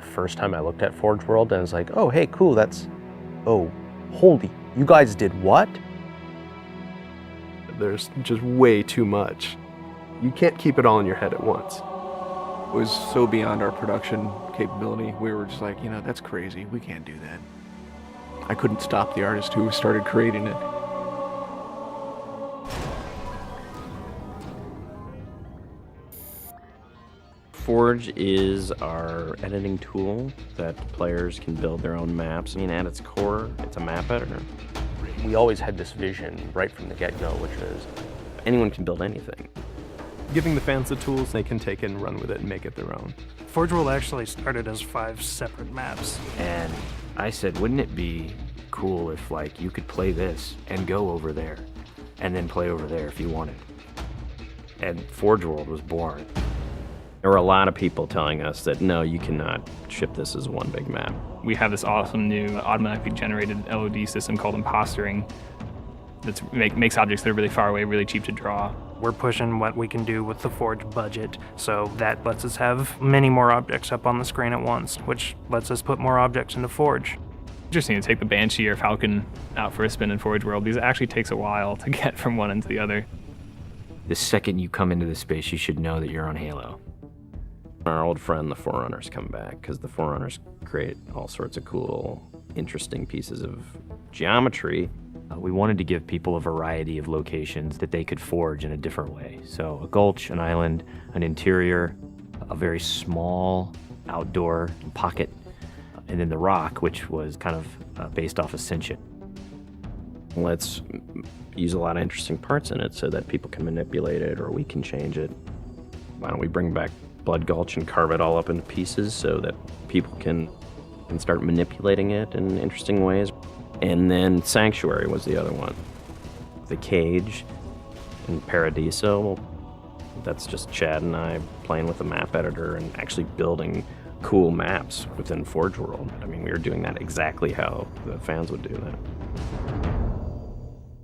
first time I looked at Forge World and I was like, oh, hey, cool, oh, holy, you guys did what? There's just way too much. You can't keep it all in your head at once. It was so beyond our production capability. We were just like, that's crazy. We can't do that. I couldn't stop the artist who started creating it. Forge is our editing tool that players can build their own maps. I mean, at its core, it's a map editor. We always had this vision right from the get-go, which is anyone can build anything. Giving the fans the tools, they can take it and run with it and make it their own. Forge World actually started as 5 separate maps. And I said, wouldn't it be cool if like you could play this and go over there and then play over there if you wanted? And Forge World was born. There were a lot of people telling us that, no, you cannot ship this as one big map. We have this awesome new automatically generated LOD system called Impostering that makes objects that are really far away really cheap to draw. We're pushing what we can do with the Forge budget, so that lets us have many more objects up on the screen at once, which lets us put more objects into Forge. Interesting to take the Banshee or Falcon out for a spin in Forge World, because it actually takes a while to get from one end to the other. The second you come into the space, you should know that you're on Halo. Our old friend, the Forerunners, come back, because the Forerunners create all sorts of cool, interesting pieces of geometry. We wanted to give people a variety of locations that they could forge in a different way. So a gulch, an island, an interior, a very small outdoor pocket, and then the rock, which was kind of based off Ascension. Let's use a lot of interesting parts in it so that people can manipulate it or we can change it. Why don't we bring back Blood Gulch and carve it all up into pieces so that people can start manipulating it in interesting ways. And then Sanctuary was the other one. The Cage and Paradiso, that's just Chad and I playing with the map editor and actually building cool maps within Forge World. I mean, we were doing that exactly how the fans would do that.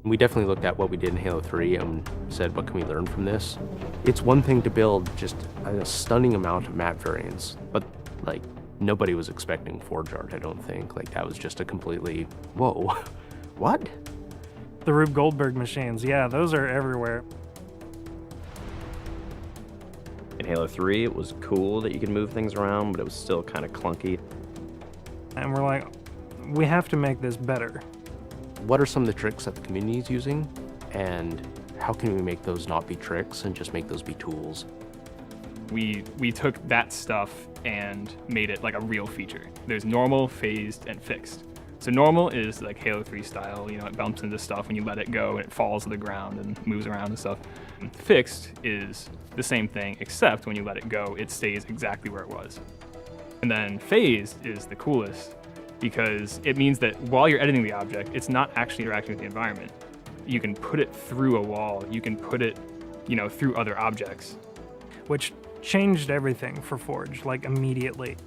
we definitely looked at what we did in Halo 3 and said, what can we learn from this? It's one thing to build just a stunning amount of map variants, but like nobody was expecting Forge art, I don't think. Like that was just a completely, whoa, what? The Rube Goldberg machines, yeah, those are everywhere. In Halo 3, it was cool that you could move things around, but it was still kind of clunky. And we're like, we have to make this better. What are some of the tricks that the community is using, and how can we make those not be tricks and just make those be tools? We took that stuff and made it like a real feature. There's normal, phased, and fixed. So normal is like Halo 3 style, it bumps into stuff when you let it go and it falls to the ground and moves around and stuff. And fixed is the same thing, except when you let it go, it stays exactly where it was. And then phased is the coolest because it means that while you're editing the object, it's not actually interacting with the environment. You can put it through a wall, you can put it, through other objects. Which changed everything for Forge, like immediately.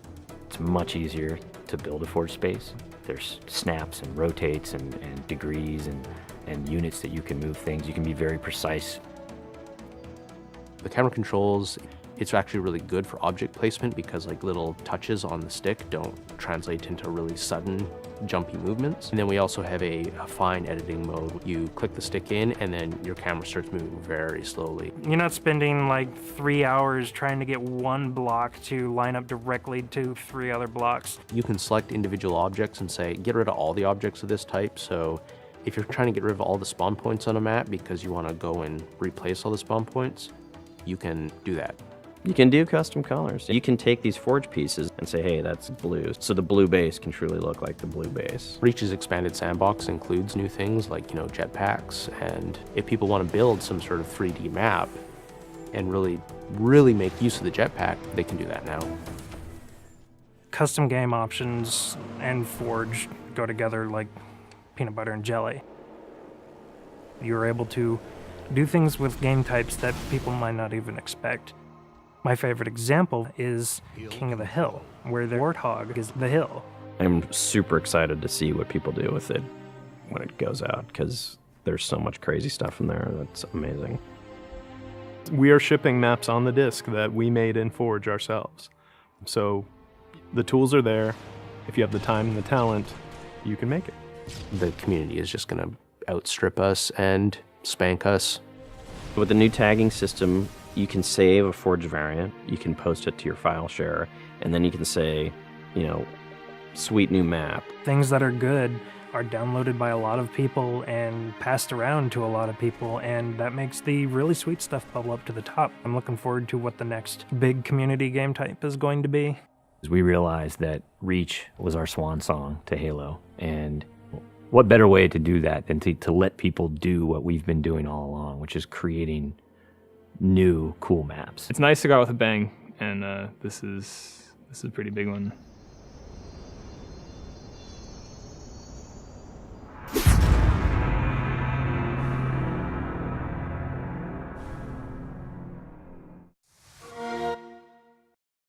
It's much easier to build a Forge space. There's snaps and rotates and degrees and units that you can move things. You can be very precise. The camera controls, it's actually really good for object placement because like little touches on the stick don't translate into really sudden jumpy movements. And then we also have a fine editing mode. You click the stick in and then your camera starts moving very slowly. You're not spending like 3 hours trying to get one block to line up directly to 3 other blocks. You can select individual objects and say, get rid of all the objects of this type. So if you're trying to get rid of all the spawn points on a map because you want to go and replace all the spawn points, you can do that. You can do custom colors. You can take these Forge pieces and say, hey, that's blue. So the blue base can truly look like the blue base. Reach's expanded sandbox includes new things like, jetpacks. And if people want to build some sort of 3D map and really make use of the jetpack, they can do that now. Custom game options and Forge go together like peanut butter and jelly. You're able to do things with game types that people might not even expect. My favorite example is King of the Hill, where the Warthog is the hill. I'm super excited to see what people do with it when it goes out, because there's so much crazy stuff in there that's amazing. We are shipping maps on the disk that we made in Forge ourselves. So The tools are there. If you have the time and the talent, you can make it. The community is just going to outstrip us and spank us. With the new tagging system, you can save a Forge variant, you can post it to your file share, and then you can say, you know, sweet new map. Things that are good are downloaded by a lot of people and passed around to a lot of people, and that makes the really sweet stuff bubble up to the top. I'm looking forward to what the next big community game type is going to be. We realized that Reach was our swan song to Halo, and what better way to do that than to let people do what we've been doing all along, which is creating new cool maps. It's nice to go out with a bang, and this is a pretty big one.